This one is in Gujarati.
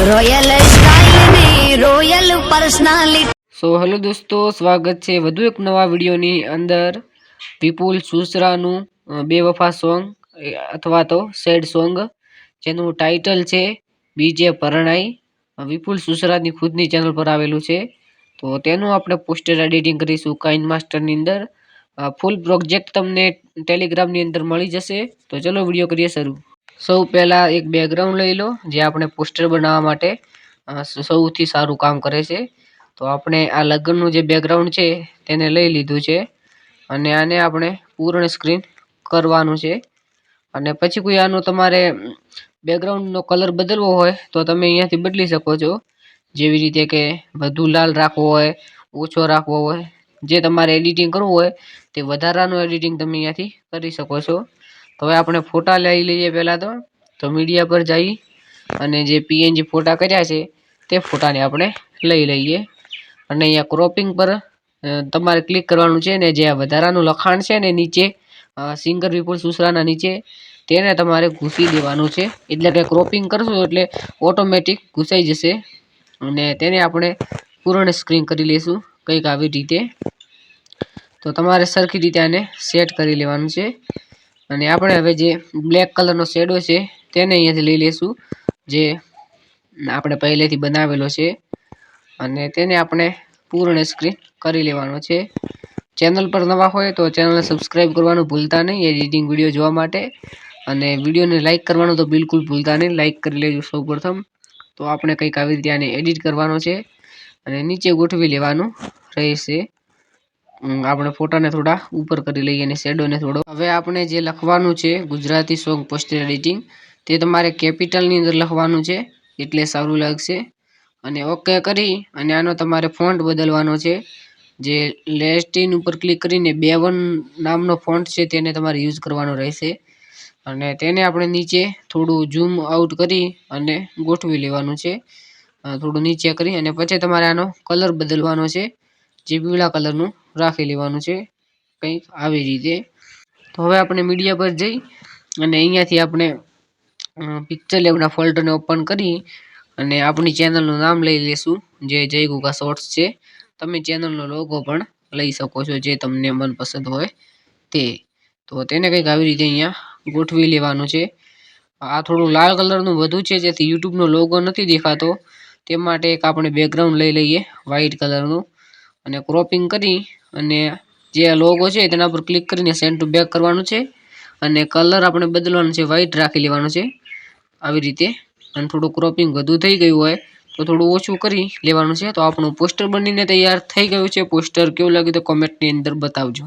રોયલ સ્ટાઇલ ને રોયલ પર્સનાલિટી। સો હેલો દોસ્તો, સ્વાગત છે વધુ એક નવા વિડીયોની અંદર। વિપુલ સુસરાનું બેવફા સોંગ અથવા તો સેડ સોંગ, જેનું ટાઇટલ છે બીજે પરણાઈ, વિપુલ સુસરાની ખુદની ચેનલ પર આવેલું છે। તો તેનું આપણે પોસ્ટર એડિટિંગ કરીશું કાઇન માસ્ટરની અંદર। ફૂલ પ્રોજેક્ટ તમને ટેલિગ્રામની અંદર મળી જશે। તો ચલો વિડીયો કરીએ શરૂ। સૌ પહેલા એક બેકગ્રાઉન્ડ લઈ લો, જે આપણે પોસ્ટર બનાવવા માટે સૌથી સારું કામ કરે છે। તો આપણે આ લગ્નનું જે બેકગ્રાઉન્ડ છે તેને લઈ લીધું છે અને આને આપણે પૂર્ણ સ્ક્રીન કરવાનું છે। અને પછી કોઈ આનો તમારે બેકગ્રાઉન્ડનો કલર બદલવો હોય તો તમે અહીંયાથી બદલી શકો છો। જેવી રીતે કે વધુ લાલ રાખવો હોય, ઓછો રાખવો હોય, જે તમારે એડિટિંગ કરવું હોય તે વધારાનું એડિટિંગ તમે અહીંયાથી કરી શકો છો। તો હવે આપણે ફોટા લઈ લઈએ। પહેલાં તો મીડિયા પર જઈ અને જે પીએનજી ફોટા કર્યા છે તે ફોટાને આપણે લઈ લઈએ અને અહીંયા ક્રોપિંગ પર તમારે ક્લિક કરવાનું છે ને જે આ વધારાનું લખાણ છે ને નીચે સિંગર વિપુલ સુસરાના નીચે તેને તમારે ઘૂસી દેવાનું છે। એટલે કે ક્રોપિંગ કરશો એટલે ઓટોમેટિક ઘૂસાઈ જશે અને તેને આપણે પૂર્ણ સ્ક્રીન કરી લઈશું કંઈક આવી રીતે। તો તમારે સરખી રીતે આને સેટ કરી લેવાનું છે અને આપણે હવે જે બ્લેક કલરનો શેડો છે તેને અહીંયાથી લઈ લઈશું, જે આપણે પહેલેથી બનાવેલો છે અને તેને આપણે પૂર્ણ સ્ક્રીન કરી લેવાનો છે। ચેનલ પર નવા હોય તો ચેનલને સબસ્ક્રાઈબ કરવાનું ભૂલતા નહીં એડિટિંગ વિડીયો જોવા માટે, અને વિડીયોને લાઇક કરવાનું તો બિલકુલ ભૂલતા નહીં, લાઇક કરી લેજો સૌ પ્રથમ। તો આપણે કંઈક આવી રીતે આને એડિટ કરવાનો છે અને નીચે ગોઠવી લેવાનું રહેશે। આપણે ફોટાને થોડા ઉપર કરી લઈએ અને શેડોને થોડો। હવે આપણે જે લખવાનું છે ગુજરાતી સોંગ પોસ્ટર એડિટિંગ, તે તમારે કેપિટલની અંદર લખવાનું છે એટલે સારું લાગશે। અને ઓકે કરી અને આનો તમારે ફોન્ટ બદલવાનો છે। જે લેસ્ટિન ઉપર ક્લિક કરીને 2-1 નામનો ફોન્ટ છે તેને તમારે યુઝ કરવાનો રહેશે અને તેને આપણે નીચે થોડું ઝૂમ આઉટ કરી અને ગોઠવી લેવાનું છે, થોડું નીચે કરી અને પછી તમારે આનો કલર બદલવાનો છે, જે પીળા કલરનું રાખી લેવાનું છે કંઈક આવી રીતે। તો હવે આપણે મીડિયા પર જઈ અને અહીંયાથી આપણે પિક્ચર લેવના ફોલ્ડરને ઓપન કરી અને આપણી ચેનલનું નામ લઈ લઈશું, જે જય ગુગા શોર્ટ્સ છે। તમે ચેનલનો લોગો પણ લઈ શકો છો જે તમને મનપસંદ હોય તે। તો તેને કંઈક આવી રીતે અહીંયા ગોઠવી લેવાનું છે। આ થોડું લાલ કલરનું વધુ છે જેથી યુટ્યુબનો લોગો નથી દેખાતો, તે માટે એક આપણે બેકગ્રાઉન્ડ લઈ લઈએ વ્હાઇટ કલરનું અને ક્રોપિંગ કરી અને જે લોગો છે તેના પર ક્લિક કરીને સેન્ડ ટુ બેક કરવાનું છે અને કલર આપણે બદલવાનું છે, વ્હાઇટ રાખી લેવાનું છે આવી રીતે। અને થોડું ક્રોપિંગ વધુ થઈ ગયું હોય તો થોડું ઓછું કરી લેવાનું છે। તો આપણું પોસ્ટર બનીને તૈયાર થઈ ગયું છે। પોસ્ટર કેવું લાગ્યું તો કોમેન્ટની અંદર બતાવજો।